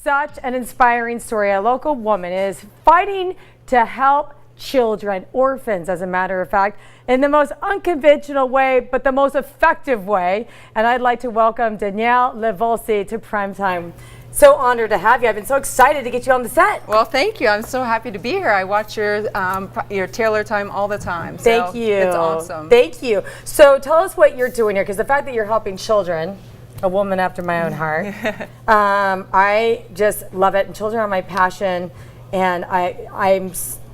such an inspiring story. A local woman is fighting to help children, orphans, as a matter of fact, in the most unconventional way, but the most effective way. And I'd like to welcome Danielle LiVolsi to Primetime. So honored to have you. I've been so excited to get you on the set. Well, thank you. I'm so happy to be here. I watch your Taylor Time all the time. Thank you. It's awesome. Thank you. So tell us what you're doing here, because the fact that you're helping children, a woman after my own heart, I just love it. And children are my passion, and I'm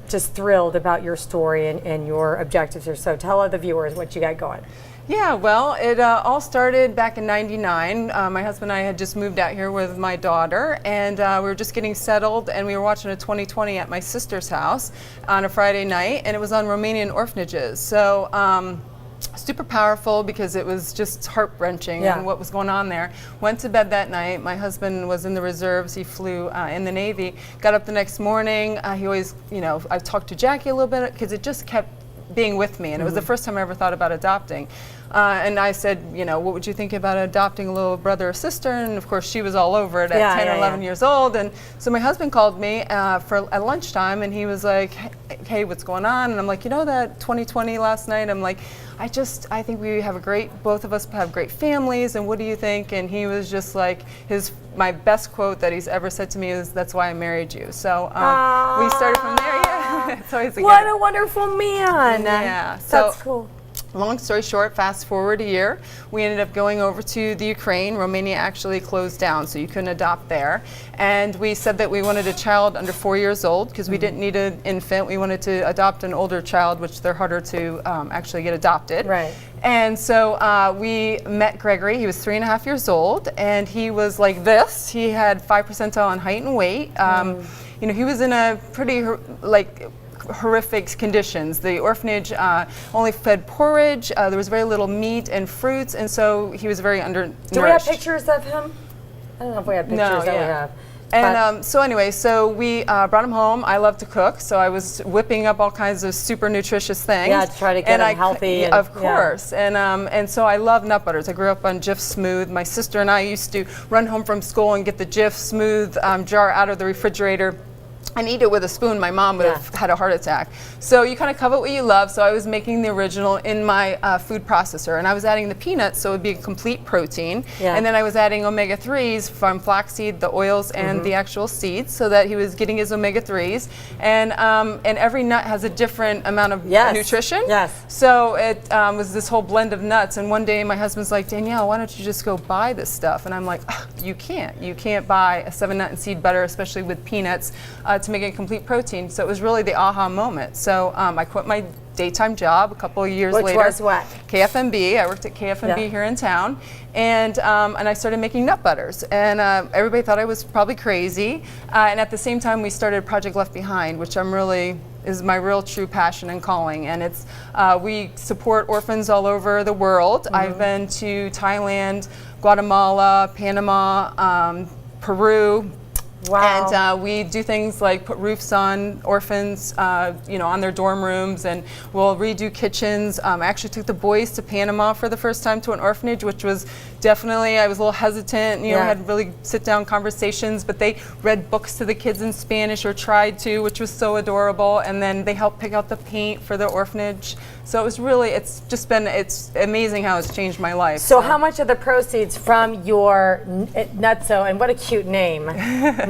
just thrilled about your story and your objectives here. So tell the viewers what you got going. Yeah, well, it all started back in '99. My husband and I had just moved out here with my daughter, and we were just getting settled, and we were watching a 20/20 at my sister's house on a Friday night, and it was on Romanian orphanages. So super powerful, because it was just heart-wrenching and what was going on there. Went to bed that night. My husband was in the reserves. He flew in the Navy. Got up the next morning. He always, I talked to Jackie a little bit, because it just kept being with me, and it was the first time I ever thought about adopting. And I said, what would you think about adopting a little brother or sister? And of course, she was all over it at 10 or 11 years old. And so my husband called me at lunchtime, and he was like, hey, what's going on? And I'm like, that 20/20 last night? I'm like, I think we have both of us have great families, and what do you think? And he was just like, my best quote that he's ever said to me is, that's why I married you. So we started from there. Yeah. It's always what a wonderful man. Yeah. That's cool. Long story short, fast forward a year, we ended up going over to the Ukraine. Romania actually closed down, so you couldn't adopt there. And we said that we wanted a child under 4 years old, because we didn't need an infant. We wanted to adopt an older child, which they're harder to actually get adopted. Right. And so we met Gregory. He was 3.5 years old, and he was like this. He had 5 percentile on height and weight. He was in a pretty horrific conditions. The orphanage only fed porridge. There was very little meat and fruits, and so he was very undernourished. Do we have pictures of him? I don't know if we have pictures that we have. And so anyway, so we brought him home. I love to cook, so I was whipping up all kinds of super nutritious things. Yeah, to try to get him healthy. Of course. Yeah. And so I love nut butters. I grew up on Jif Smooth. My sister and I used to run home from school and get the Jif Smooth jar out of the refrigerator and eat it with a spoon. My mom would have had a heart attack. So you kind of covet what you love. So I was making the original in my food processor, and I was adding the peanuts, so it would be a complete protein. Yeah. And then I was adding omega-3s from flaxseed, the oils, and the actual seeds, so that he was getting his omega-3s. And every nut has a different amount of nutrition. Yes. So it was this whole blend of nuts. And one day my husband's like, Danielle, why don't you just go buy this stuff? And I'm like, you can't. You can't buy a 7-nut and seed butter, especially with peanuts, to make it a complete protein. So it was really the aha moment. So I quit my daytime job a couple of years later. Which was what? KFMB. I worked at KFMB here in town, and I started making nut butters. And everybody thought I was probably crazy. And at the same time, we started Project Left Behind, which is my real true passion and calling. And it's we support orphans all over the world. I've been to Thailand, Guatemala, Panama, Peru. Wow. And we do things like put roofs on orphans, on their dorm rooms, and we'll redo kitchens. I actually took the boys to Panama for the first time to an orphanage, which was definitely, I was a little hesitant, had really sit-down conversations, but they read books to the kids in Spanish, or tried to, which was so adorable, and then they helped pick out the paint for the orphanage. So it was really, it's amazing how it's changed my life. So how much of the proceeds from your Nutso, and what a cute name,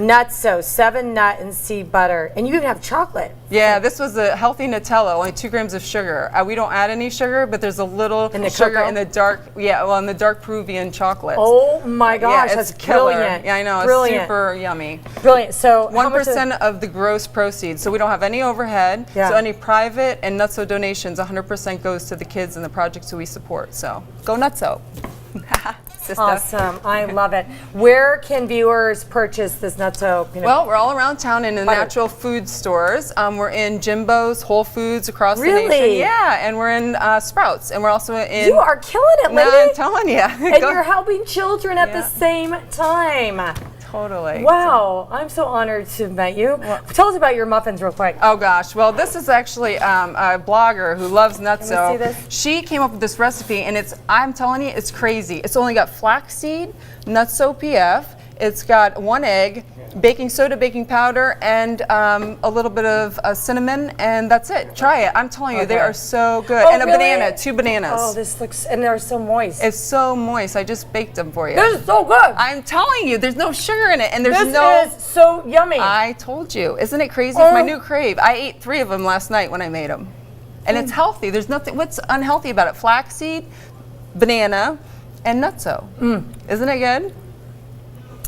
Nutso, 7-nut and seed butter, and you even have chocolate. Yeah, this was a healthy Nutella, only 2 grams of sugar. We don't add any sugar, but there's a little sugar in the dark, in the dark Peruvian chocolate. Oh my gosh, that's killer. Brilliant. Yeah, I know, Brilliant. It's super yummy. Brilliant. So 1% of the gross proceeds, so we don't have any overhead. Yeah. So any private and Nutso donations, 100% goes to the kids and the projects that we support. So go Nutso. Awesome. I love it. Where can viewers purchase this Nutso peanut butter? Well, we're all around town in the natural food stores. We're in Jimbo's, Whole Foods across the nation. Yeah, and we're in Sprouts, and we're also in... You are killing it, lady. No, I'm telling you. And you're helping children at the same time. Totally. Wow, I'm so honored to have met you. Well, tell us about your muffins real quick. Oh gosh, well this is actually a blogger who loves Nutso. Can we see this? She came up with this recipe, and I'm telling you, it's crazy. It's only got flaxseed, Nutso PF, It's got 1 egg, baking soda, baking powder, and a little bit of cinnamon, and that's it. Try it. I'm telling you, they are so good. Oh, and a really? banana, 2 bananas. Oh, this looks, and they're so moist. It's so moist. I just baked them for you. This is so good. I'm telling you, there's no sugar in it, and there's This no. is so yummy. I told you. Isn't it crazy? It's my new crave. I ate 3 of them last night when I made them. And it's healthy. There's nothing, what's unhealthy about it? Flaxseed, banana, and nutso. Isn't it good?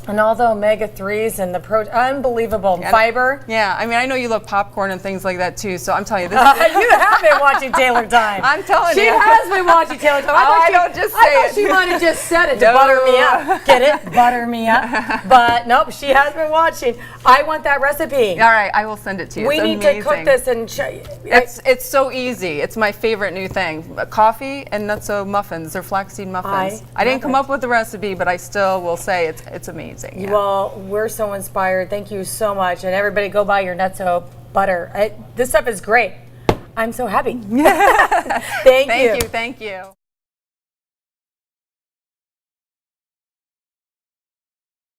And all the omega-3s and the protein, unbelievable. Fiber. Yeah, I mean, I know you love popcorn and things like that too, so I'm telling you this. You have been watching Taylor Time. I'm telling she you. She has been watching Taylor Time. I don't just say I thought it. she might have just said it to No. butter me up. Get it? Butter me up. But nope, she has been watching. I want that recipe. All right, I will send it to you. We It's need amazing. to cook this and It's so easy. It's my favorite new thing. Coffee and nutso muffins. They're flaxseed muffins. I didn't come up with the recipe, but I still will say it's amazing. Yeah. Well, we're so inspired. Thank you so much. And everybody go buy your nutso butter. This stuff is great. I'm so happy. Thank you. Thank you.